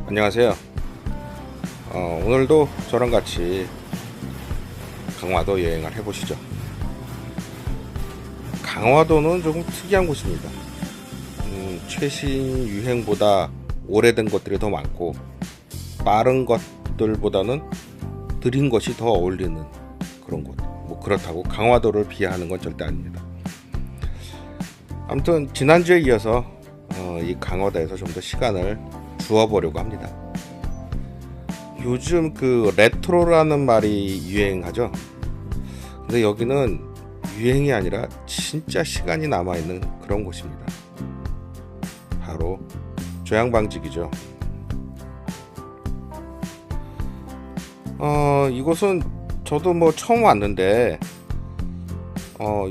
안녕하세요. 오늘도 저랑 같이 강화도 여행을 해보시죠. 강화도는 조금 특이한 곳입니다. 최신 유행보다 오래된 것들이 더 많고 빠른 것들보다는 느린 것이 더 어울리는 그런 곳. 뭐 그렇다고 강화도를 비하하는 건 절대 아닙니다. 아무튼 지난주에 이어서 이 강화도에서 좀 더 시간을 주어보려고 합니다. 요즘 그 레트로라는 말이 유행하죠. 근데 여기는 유행이 아니라 진짜 시간이 남아있는 그런 곳입니다. 바로 조양방직이죠. 이곳은 저도 뭐 처음 왔는데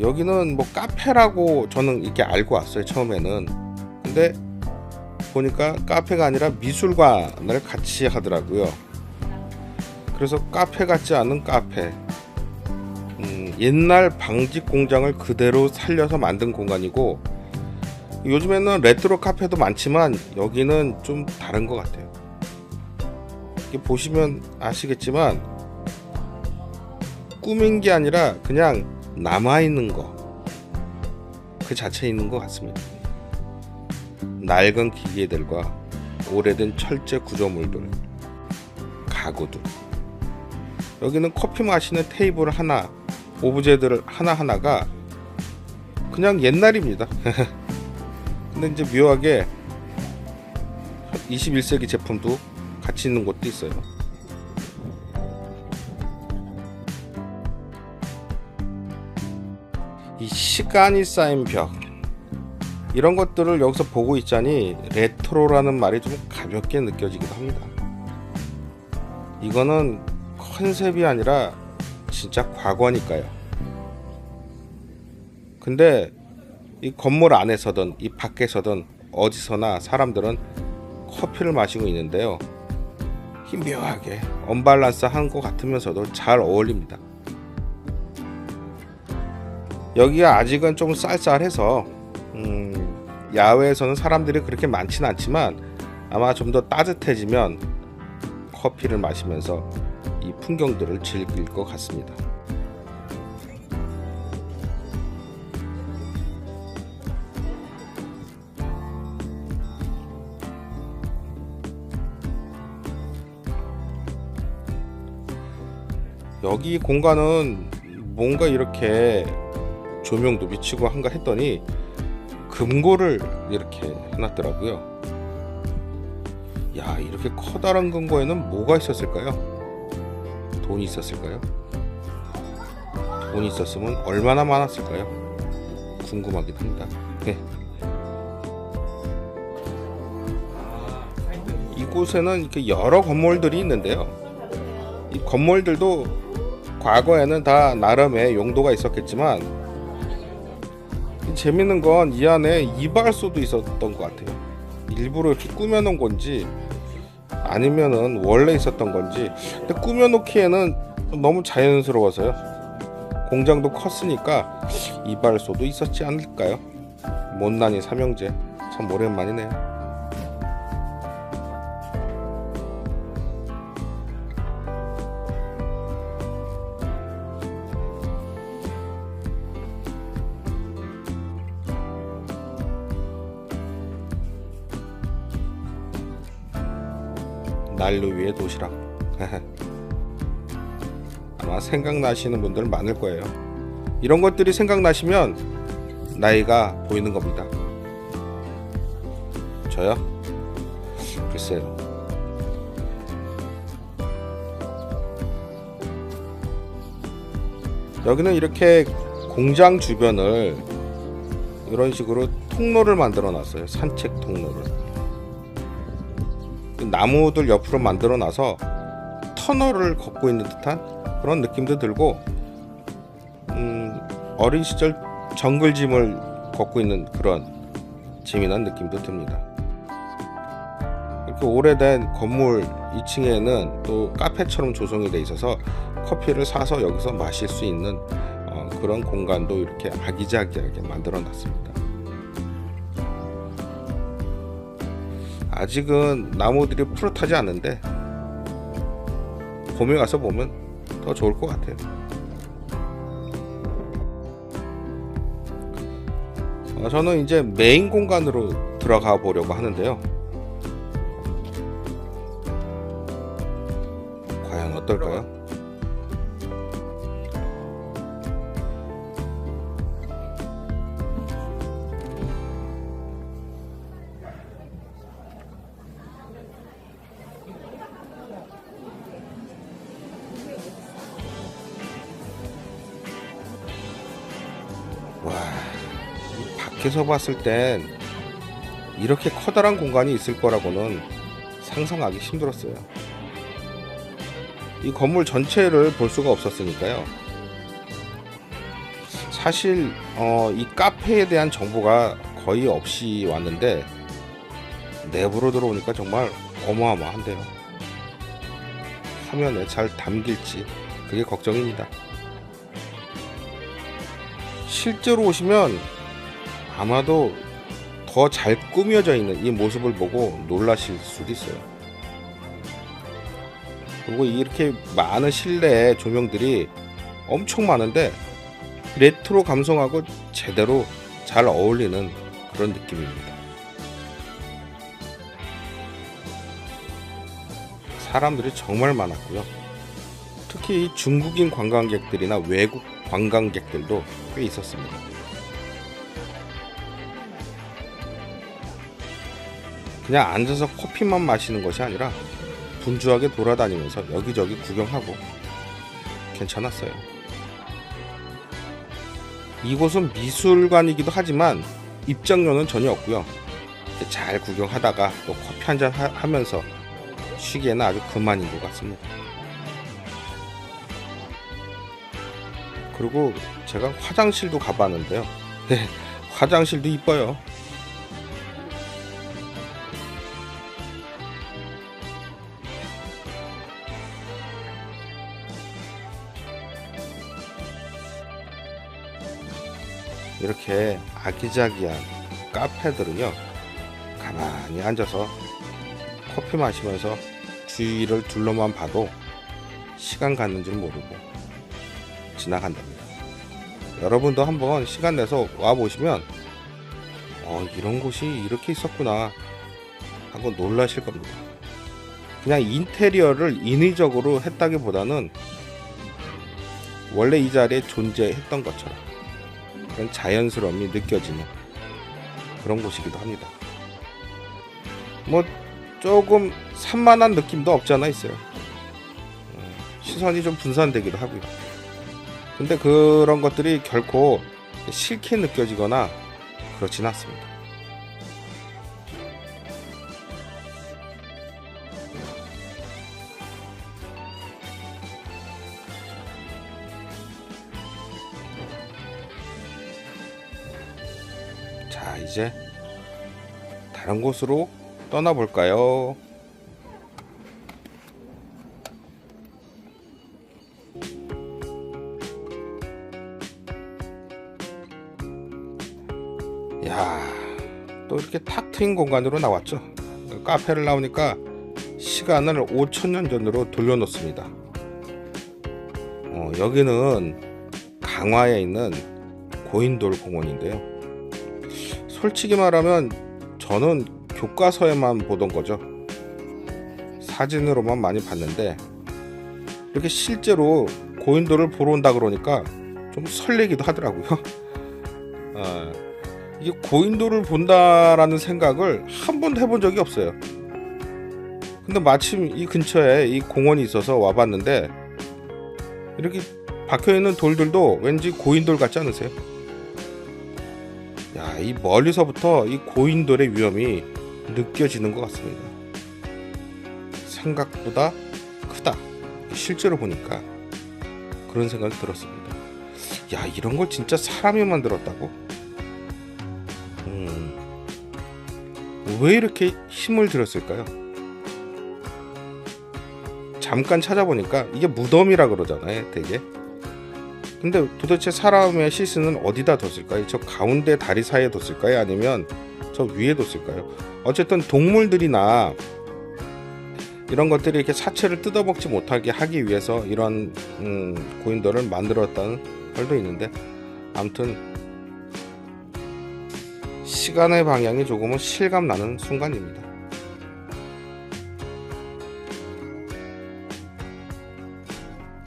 여기는 뭐 카페라고 저는 이렇게 알고 왔어요, 처음에는. 근데 보니까 카페가 아니라 미술관을 같이 하더라고요. 그래서 카페 같지 않은 카페, 옛날 방직 공장을 그대로 살려서 만든 공간이고, 요즘에는 레트로 카페도 많지만 여기는 좀 다른 것 같아요. 이렇게 보시면 아시겠지만 꾸민 게 아니라 그냥 남아있는 거 그 자체에 있는 것 같습니다. 낡은 기계들과 오래된 철제 구조물들, 가구들, 여기는 커피 마시는 테이블 하나, 오브제들 하나하나가 그냥 옛날입니다. 근데 이제 묘하게 21세기 제품도 같이 있는 곳도 있어요. 이 시간이 쌓인 벽, 이런 것들을 여기서 보고 있자니 레트로라는 말이 좀 가볍게 느껴지기도 합니다. 이거는 컨셉이 아니라 진짜 과거니까요. 근데 이 건물 안에서든 이 밖에서든 어디서나 사람들은 커피를 마시고 있는데요. 묘하게 언밸런스한 것 같으면서도 잘 어울립니다. 여기가 아직은 좀 쌀쌀해서 야외에서는 사람들이 그렇게 많지는 않지만 아마 좀 더 따뜻해지면 커피를 마시면서 이 풍경들을 즐길 것 같습니다. 여기 공간은 뭔가 이렇게 조명도 비치고 한가 했더니 금고를 이렇게 해놨더라고요. 야, 이렇게 커다란 금고에는 뭐가 있었을까요? 돈이 있었을까요? 돈이 있었으면 얼마나 많았을까요? 궁금하긴 합니다. 네. 이곳에는 이렇게 여러 건물들이 있는데요. 이 건물들도 과거에는 다 나름의 용도가 있었겠지만, 재밌는 건 이 안에 이발소도 있었던 것 같아요. 일부러 이렇게 꾸며놓은 건지 아니면은 원래 있었던 건지. 근데 꾸며놓기에는 너무 자연스러워서요. 공장도 컸으니까 이발소도 있었지 않을까요? 못난이 삼형제, 참 오랜만이네요. 난로 위에 도시락. 아마 생각나시는 분들 많을 거예요. 이런 것들이 생각나시면 나이가 보이는 겁니다. 저요? 글쎄요. 여기는 이렇게 공장 주변을 이런 식으로 통로를 만들어 놨어요. 산책 통로를. 나무들 옆으로 만들어 놔서 터널을 걷고 있는 듯한 그런 느낌도 들고, 어린 시절 정글짐을 걷고 있는 그런 재미난 느낌도 듭니다. 이렇게 오래된 건물 2층에는 또 카페처럼 조성이 돼 있어서 커피를 사서 여기서 마실 수 있는 그런 공간도 이렇게 아기자기하게 만들어 놨습니다. 아직은 나무들이 푸릇하지 않는데 봄에 가서 보면 더 좋을 것 같아요. 저는 이제 메인 공간으로 들어가 보려고 하는데요. 과연 어떨까요? 와, 밖에서 봤을 땐 이렇게 커다란 공간이 있을 거라고는 상상하기 힘들었어요. 이 건물 전체를 볼 수가 없었으니까요. 사실 이 카페에 대한 정보가 거의 없이 왔는데 내부로 들어오니까 정말 어마어마한데요. 화면에 잘 담길지 그게 걱정입니다. 실제로 오시면 아마도 더 잘 꾸며져 있는 이 모습을 보고 놀라실 수도 있어요. 그리고 이렇게 많은 실내 조명들이 엄청 많은데 레트로 감성하고 제대로 잘 어울리는 그런 느낌입니다. 사람들이 정말 많았고요. 특히 중국인 관광객들이나 외국 관광객들도 꽤 있었습니다. 그냥 앉아서 커피만 마시는 것이 아니라 분주하게 돌아다니면서 여기저기 구경하고 괜찮았어요. 이곳은 미술관이기도 하지만 입장료는 전혀 없고요. 잘 구경하다가 또 커피 한잔 하면서 쉬기에는 아주 그만인 것 같습니다. 그리고 제가 화장실도 가봤는데요. 화장실도 이뻐요. 이렇게 아기자기한 카페들은요, 가만히 앉아서 커피 마시면서 주위를 둘러만 봐도 시간 갔는 줄 모르고 지나간답니다. 여러분도 한번 시간 내서 와 보시면 이런 곳이 이렇게 있었구나 하고 놀라실 겁니다. 그냥 인테리어를 인위적으로 했다기보다는 원래 이 자리에 존재했던 것처럼 그런 자연스러움이 느껴지는 그런 곳이기도 합니다. 뭐 조금 산만한 느낌도 없잖아 있어요. 시선이 좀 분산되기도 하고요. 근데 그런 것들이 결코 싫게 느껴지거나 그렇진 않습니다. 자, 이제 다른 곳으로 떠나볼까요? 야, 또 이렇게 탁 트인 공간으로 나왔죠. 카페를 나오니까 시간을 5000년 전으로 돌려놓습니다. 여기는 강화에 있는 고인돌 공원인데요. 솔직히 말하면 저는 교과서에만 보던 거죠. 사진으로만 많이 봤는데 이렇게 실제로 고인돌을 보러 온다 그러니까 좀 설레기도 하더라고요. 이게 고인돌을 본다라는 생각을 한 번도 해본 적이 없어요. 근데 마침 이 근처에 이 공원이 있어서 와봤는데 이렇게 박혀있는 돌들도 왠지 고인돌 같지 않으세요? 야, 이 멀리서부터 이 고인돌의 위험이 느껴지는 것 같습니다. 생각보다 크다. 실제로 보니까 그런 생각이 들었습니다. 야, 이런 걸 진짜 사람이 만들었다고? 왜 이렇게 힘을 들였을까요? 잠깐 찾아보니까 이게 무덤이라 그러잖아요, 되게. 근데 도대체 사람의 시신은 어디다 뒀을까요? 저 가운데 다리 사이에 뒀을까요? 아니면 저 위에 뒀을까요? 어쨌든 동물들이나 이런 것들이 이렇게 사체를 뜯어먹지 못하게 하기 위해서 이런 고인돌을 만들었다는 말도 있는데, 아무튼 시간의 방향이 조금은 실감나는 순간입니다.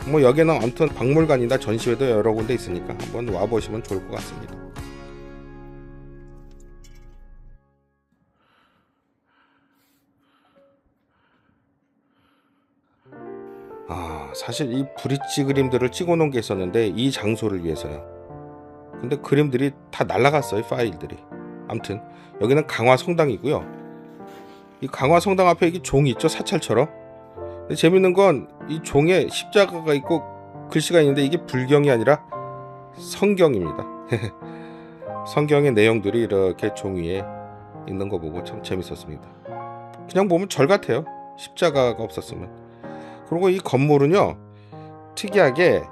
뭐 여기는 아무튼 박물관이나 전시회도 여러 군데 있으니까 한번 와보시면 좋을 것 같습니다. 사실 이 브릿지 그림들을 찍어 놓은 게 있었는데 이 장소를 위해서요. 근데 그림들이 다 날라갔어요, 파일들이. 아무튼 여기는 강화성당이고요. 이 강화성당 앞에 이게 종이 있죠, 사찰처럼. 근데 재밌는 건 이 종에 십자가가 있고 글씨가 있는데 이게 불경이 아니라 성경입니다. 성경의 내용들이 이렇게 종 위에 있는 거 보고 참 재밌었습니다. 그냥 보면 절 같아요, 십자가가 없었으면. 그리고 이 건물은요, 특이하게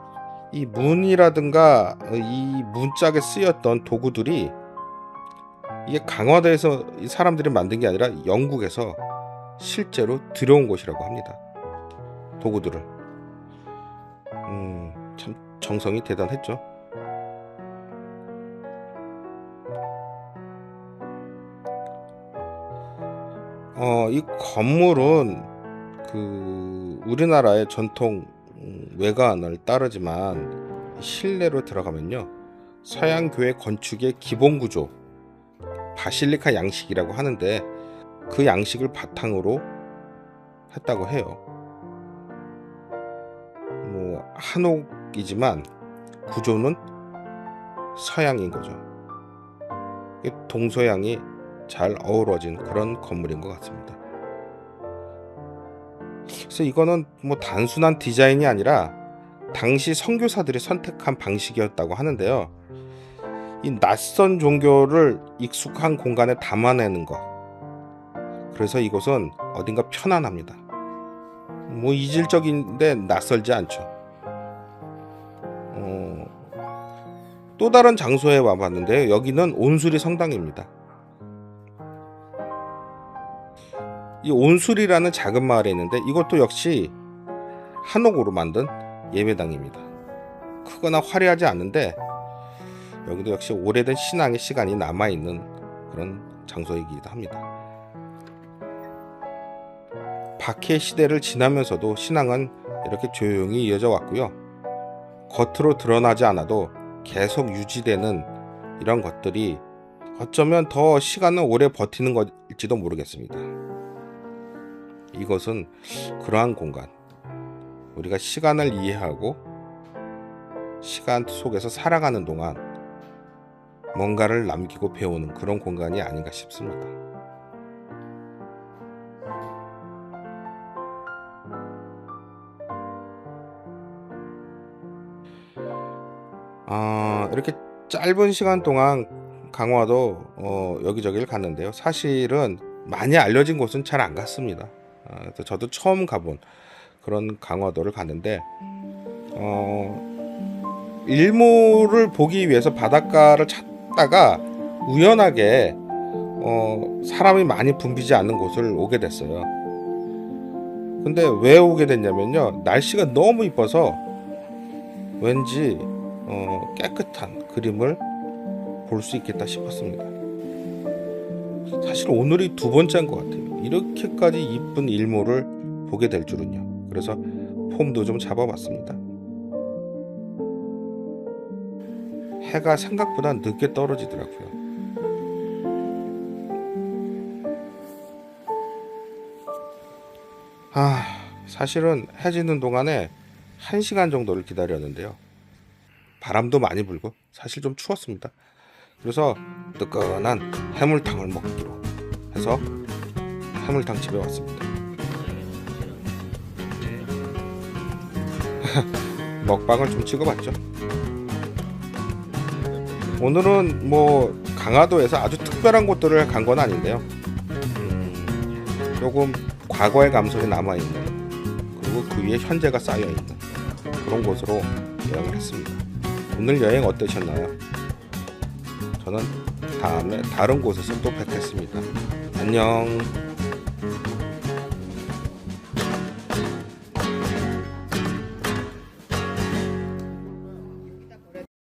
이 문이라든가 이 문짝에 쓰였던 도구들이 이게 강화도에서 이 사람들이 만든 게 아니라 영국에서 실제로 들여온 곳이라고 합니다. 도구들을. 참 정성이 대단했죠. 이 건물은 우리나라의 전통 외관을 따르지만 실내로 들어가면요, 서양교회 건축의 기본 구조, 바실리카 양식이라고 하는데 그 양식을 바탕으로 했다고 해요. 뭐 한옥이지만 구조는 서양인 거죠. 동서양이 잘 어우러진 그런 건물인 것 같습니다. 그래서 이거는 뭐 단순한 디자인이 아니라 당시 선교사들이 선택한 방식이었다고 하는데요. 이 낯선 종교를 익숙한 공간에 담아내는 것. 그래서 이곳은 어딘가 편안합니다. 뭐 이질적인데 낯설지 않죠. 또 다른 장소에 와봤는데 여기는 온수리 성당입니다. 이 온수리라는 작은 마을에 있는데 이것도 역시 한옥으로 만든 예배당입니다. 크거나 화려하지 않은데 여기도 역시 오래된 신앙의 시간이 남아있는 그런 장소이기도 합니다. 박해 시대를 지나면서도 신앙은 이렇게 조용히 이어져 왔고요. 겉으로 드러나지 않아도 계속 유지되는 이런 것들이 어쩌면 더 시간을 오래 버티는 것일지도 모르겠습니다. 이것은 그러한 공간, 우리가 시간을 이해하고 시간 속에서 살아가는 동안 뭔가를 남기고 배우는 그런 공간이 아닌가 싶습니다. 이렇게 짧은 시간 동안 강화도 여기저기를 갔는데요. 사실은 많이 알려진 곳은 잘 안 갔습니다. 저도 처음 가본 그런 강화도를 갔는데 일몰을 보기 위해서 바닷가를 찾다가 우연하게 사람이 많이 붐비지 않는 곳을 오게 됐어요. 근데 왜 오게 됐냐면요, 날씨가 너무 이뻐서 왠지 깨끗한 그림을 볼 수 있겠다 싶었습니다. 사실 오늘이 두 번째인 것 같아요. 이렇게까지 이쁜 일몰을 보게 될 줄은요. 그래서 폼도 좀 잡아봤습니다. 해가 생각보다 늦게 떨어지더라고요. 사실은 해 지는 동안에 1시간 정도를 기다렸는데요. 바람도 많이 불고 사실 좀 추웠습니다. 그래서 뜨끈한 해물탕을 먹기로 해서 해물탕 집에 왔습니다. 먹방을 좀 찍어봤죠. 오늘은 뭐 강화도에서 아주 특별한 곳들을 간 건 아닌데요. 조금 과거의 감성이 남아있는, 그리고 그 위에 현재가 쌓여있는 그런 곳으로 여행을 했습니다. 오늘 여행 어떠셨나요? 저는 다음에 다른 곳에서 또 뵙겠습니다. 안녕.